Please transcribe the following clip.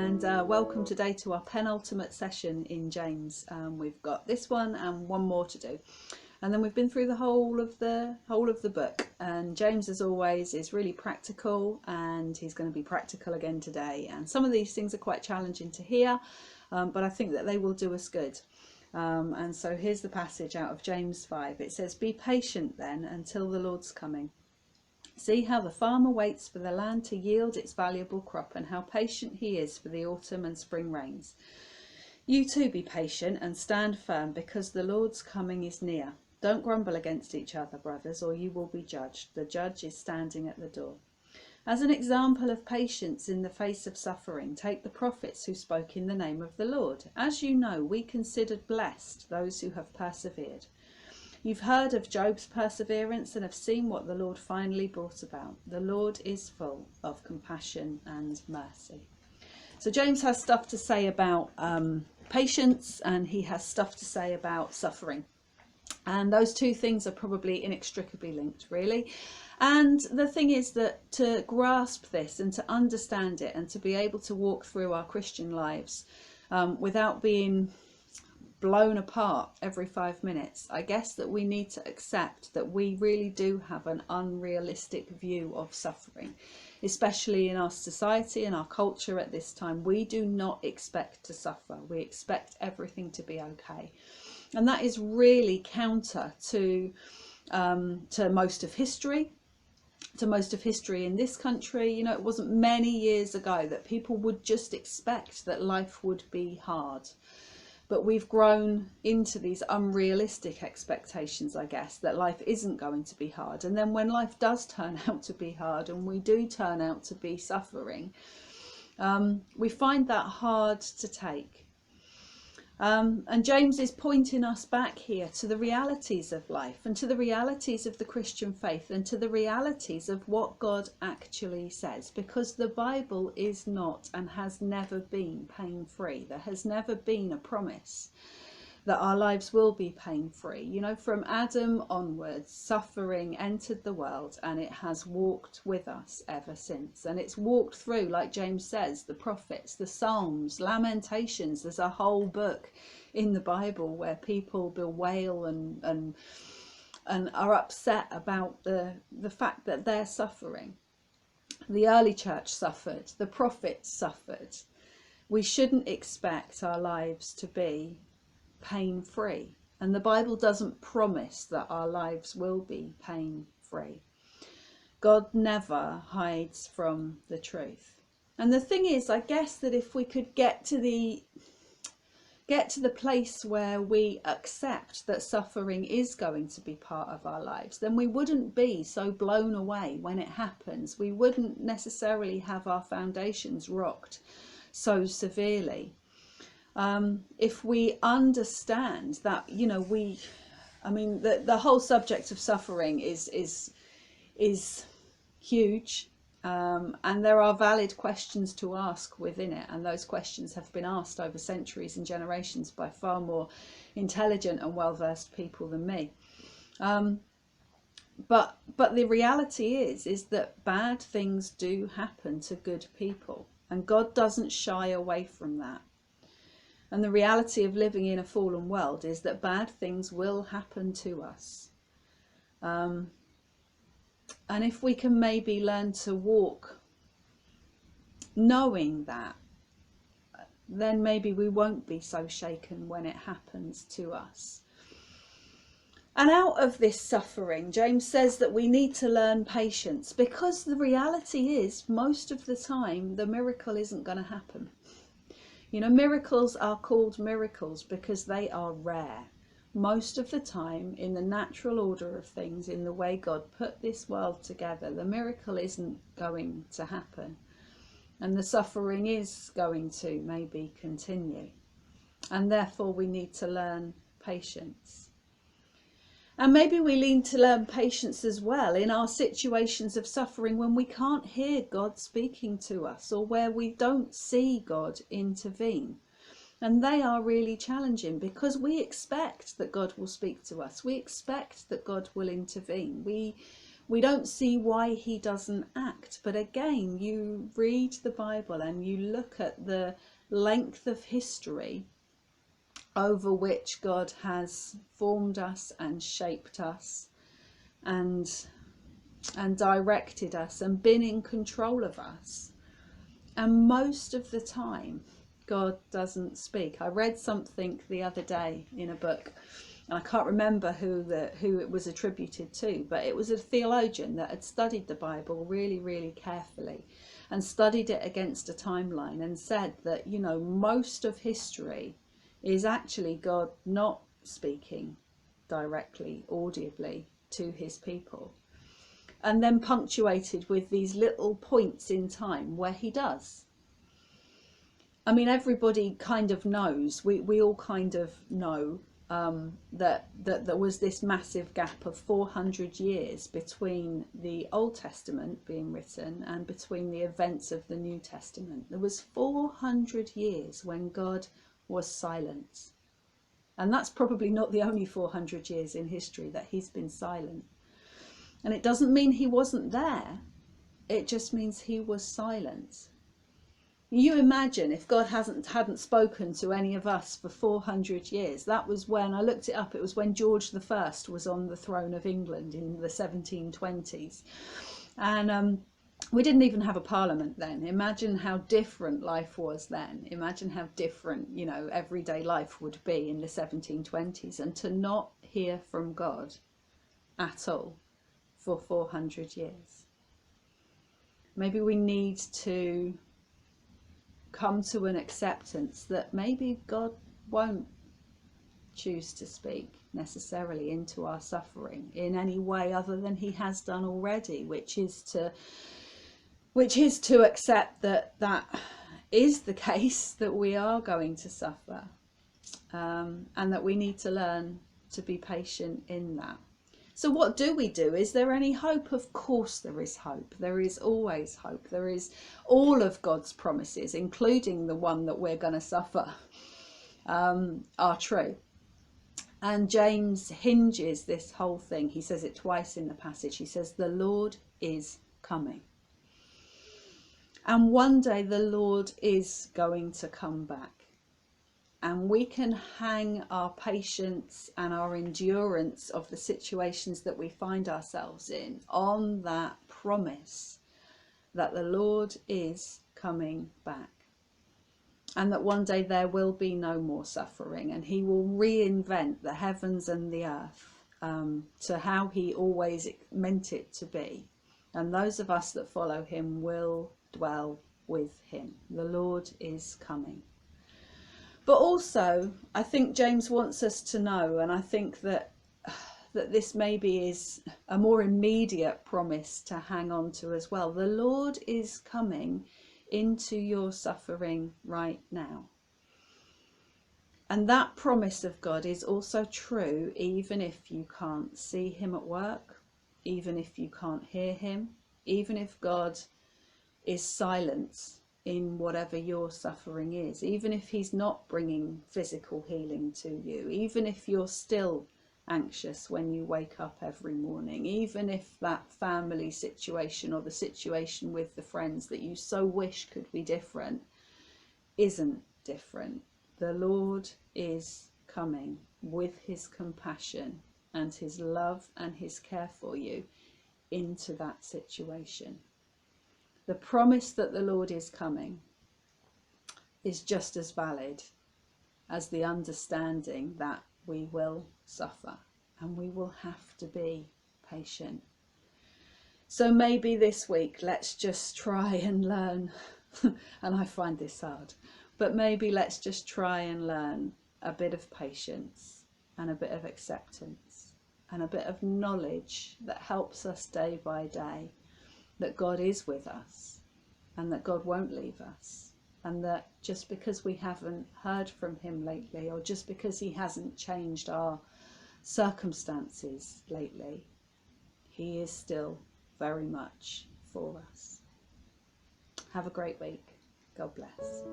and welcome today to our penultimate session in James. We've got this one and one more to do, and then we've been through the whole of the book. And James, as always, is really practical, and he's going to be practical again today. And some of these things are quite challenging to hear, but I think that they will do us good. And so here's the passage out of James 5. It says, "Be patient then until the Lord's coming. See how the farmer waits for the land to yield its valuable crop, and how patient he is for the autumn and spring rains. You too be patient and stand firm, because the Lord's coming is near. Don't grumble against each other, brothers, or you will be judged. The judge is standing at the door." As an example of patience in the face of suffering, take the prophets who spoke in the name of the Lord. As you know, we considered blessed those who have persevered. You've heard of Job's perseverance and have seen what the Lord finally brought about. The Lord is full of compassion and mercy. So James has stuff to say about patience, and he has stuff to say about suffering. And those two things are probably inextricably linked, really. And the thing is that to grasp this and to understand it and to be able to walk through our Christian lives without being blown apart every 5 minutes, I guess that we need to accept that we really do have an unrealistic view of suffering, especially in our society and our culture at this time. We do not expect to suffer. We expect everything to be okay. And that is really counter to most of history. To most of history in this country. You know, it wasn't many years ago that people would just expect that life would be hard. But we've grown into these unrealistic expectations, I guess, that life isn't going to be hard. And then when life does turn out to be hard, and we do turn out to be suffering, we find that hard to take. And James is pointing us back here to the realities of life, and to the realities of the Christian faith, and to the realities of what God actually says, because the Bible is not and has never been pain-free. There has never been a promise that our lives will be pain-free. You know, from Adam onwards, suffering entered the world, and it has walked with us ever since. And it's walked through, like James says, the prophets, the Psalms, Lamentations. There's a whole book in the Bible where people bewail and are upset about the fact that they're suffering. The early church suffered. The prophets suffered. We shouldn't expect our lives to be pain-free, and the Bible doesn't promise that our lives will be pain-free. God never hides from the truth. And the thing is, I guess that if we could get to the place where we accept that suffering is going to be part of our lives, then we wouldn't be so blown away when it happens. We wouldn't necessarily have our foundations rocked so severely. If we understand that, you know, the whole subject of suffering is huge, and there are valid questions to ask within it, and those questions have been asked over centuries and generations by far more intelligent and well-versed people than me. But the reality is that bad things do happen to good people, and God doesn't shy away from that. And the reality of living in a fallen world is that bad things will happen to us. And if we can maybe learn to walk knowing that, then maybe we won't be so shaken when it happens to us. And out of this suffering, James says that we need to learn patience, because the reality is most of the time the miracle isn't going to happen. You know, miracles are called miracles because they are rare. Most of the time, in the natural order of things, in the way God put this world together, the miracle isn't going to happen. And the suffering is going to maybe continue. And therefore we need to learn patience. And maybe we need to learn patience as well in our situations of suffering when we can't hear God speaking to us, or where we don't see God intervene. And they are really challenging, because we expect that God will speak to us. We expect that God will intervene. We don't see why he doesn't act. But again, you read the Bible and you look at the length of history over which God has formed us and shaped us and directed us and been in control of us. And most of the time, God doesn't speak. I read something the other day in a book, and I can't remember who it was attributed to, but it was a theologian that had studied the Bible really, really carefully and studied it against a timeline, and said that, you know, most of history is actually God not speaking directly, audibly to his people, and then punctuated with these little points in time where he does. I mean, everybody kind of knows, we all kind of know that there was this massive gap of 400 years between the Old Testament being written and between the events of the New Testament. There was 400 years when God was silent. And that's probably not the only 400 years in history that he's been silent. And it doesn't mean he wasn't there. It just means he was silent. You imagine if God hadn't spoken to any of us for 400 years. That was when, I looked it up, it was when George I was on the throne of England in the 1720s. And we didn't even have a parliament then. Imagine how different life was then. Imagine how different, you know, everyday life would be in the 1720s. And to not hear from God at all for 400 years. Maybe we need to come to an acceptance that maybe God won't choose to speak necessarily into our suffering in any way other than he has done already, which is to accept that is the case, that we are going to suffer, and that we need to learn to be patient in that. So what do we do? Is there any hope? Of course there is hope. There is always hope. There is all of God's promises, including the one that we're going to suffer, are true. And James hinges this whole thing. He says it twice in the passage. He says, the Lord is coming. And one day the Lord is going to come back. And we can hang our patience and our endurance of the situations that we find ourselves in on that promise that the Lord is coming back. And that one day there will be no more suffering, and he will reinvent the heavens and the earth to how he always meant it to be. And those of us that follow him will dwell with him. The Lord is coming. But also, I think James wants us to know, and I think that this maybe is a more immediate promise to hang on to as well. The Lord is coming into your suffering right now. And that promise of God is also true even if you can't see him at work, even if you can't hear him, even if God is silent in whatever your suffering is, even if he's not bringing physical healing to you, even if you're still anxious when you wake up every morning, even if that family situation or the situation with the friends that you so wish could be different isn't different. The Lord is coming with his compassion and his love and his care for you into that situation. The promise that the Lord is coming is just as valid as the understanding that we will suffer and we will have to be patient. So maybe this week, let's just try and learn, and I find this hard, but maybe let's just try and learn a bit of patience and a bit of acceptance and a bit of knowledge that helps us day by day that God is with us and that God won't leave us, and that just because we haven't heard from him lately, or just because he hasn't changed our circumstances lately, he is still very much for us. Have a great week. God bless.